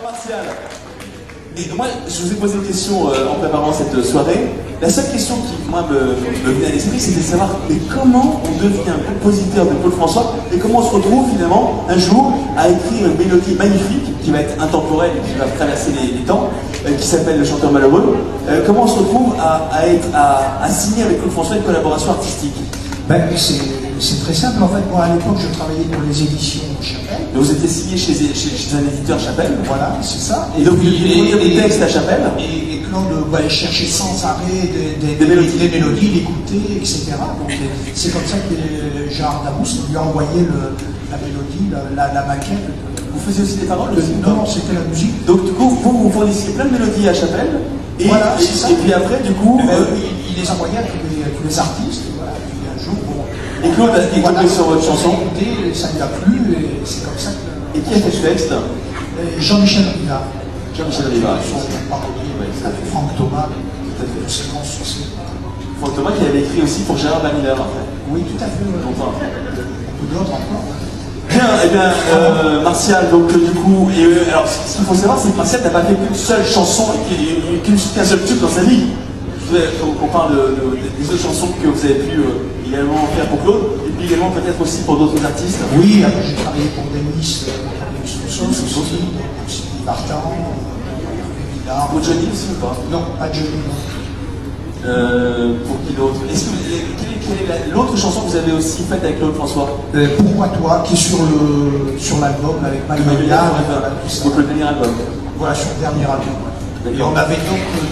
Martial. Et moi, je vous ai posé une question en préparant cette soirée. La seule question qui, moi, me venait à l'esprit, c'était de savoir mais comment on devient compositeur de Claude François et comment on se retrouve finalement un jour à écrire une mélodie magnifique qui va être intemporelle et qui va traverser les temps, qui s'appelle Le Chanteur Malheureux. Comment on se retrouve à signer avec Claude François une collaboration artistique? Ben, c'est très simple. En fait, moi, à l'époque, je travaillais pour les éditions Chapelle. Et vous étiez signé chez un éditeur Chapelle. Voilà, c'est ça. Et donc, vous produire des textes à Chapelle. Et Claude allait chercher sans arrêt des mélodies, l'écouter, etc. Donc, c'est comme ça que Gérard Darousse lui a envoyé la mélodie, la maquette. Vous faisiez aussi des paroles? Non, c'était la musique. Donc, du coup, vous fournissiez plein de mélodies à Chapelle. Et, voilà, c'est ça. Et puis après, du coup... il les envoyait à tous les artistes. Voilà. Et Claude a écouté sur votre chanson. Ça lui a plu et c'est comme ça que... Et qui a fait ce texte? Jean-Michel Rivard. Jean-Michel Rivard. Franck Thomas. Franck Thomas qui avait écrit aussi pour Gérard Miller après. Oui, tout à fait. Longtemps. Beaucoup d'autres encore. Bien, et bien, Martial, donc du coup, alors ce qu'il faut savoir, c'est que Martial n'a pas fait qu'une seule chanson et qu'un seul tube dans sa vie. Je voudrais qu'on parle des autres chansons que vous avez pu également faire pour Claude, et puis également peut-être aussi pour d'autres artistes. Oui, j'ai travaillé pour Denis Soussos aussi, pour Sylvie Martin, pour Johnny aussi ou pas? Non, pas Johnny, non. Pour qui d'autre? Quelle est l'autre chanson que vous avez aussi faite avec Claude François? Pourquoi toi, qui est sur l'album avec Magnolia. Donc le dernier album. Voilà, sur le dernier album. Et on avait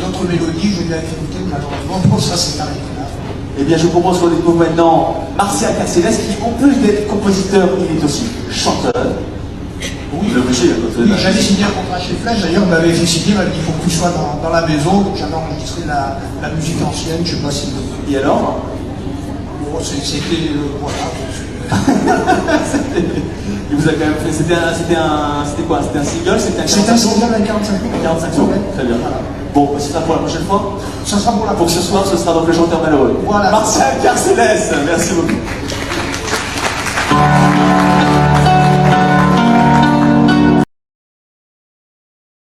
d'autres mélodies, je l'ai écouté, malheureusement, pour ça c'est arrêté là. Eh bien, je vous propose qu'on découvre maintenant Martial Carcélès, qui, en plus d'être compositeur, il est aussi chanteur. Oui, oui, j'avais signé un contrat chez Flèche, d'ailleurs, il m'avait fait signer, il m'a dit il faut que tu sois dans la maison, donc j'avais enregistré la musique ancienne, je ne sais pas si... Et alors? Bon, c'était... voilà. Il vous a quand même fait... C'était quoi? C'était un single? C'était un single avec 45 tours. 45 tours, très bien. Voilà. Bon, ce sera pour la prochaine fois? Ça sera pour la prochaine fois. Pour ce soir, ce sera donc Le Chanteur Malheureux. Voilà. Martial Carcélès, merci beaucoup.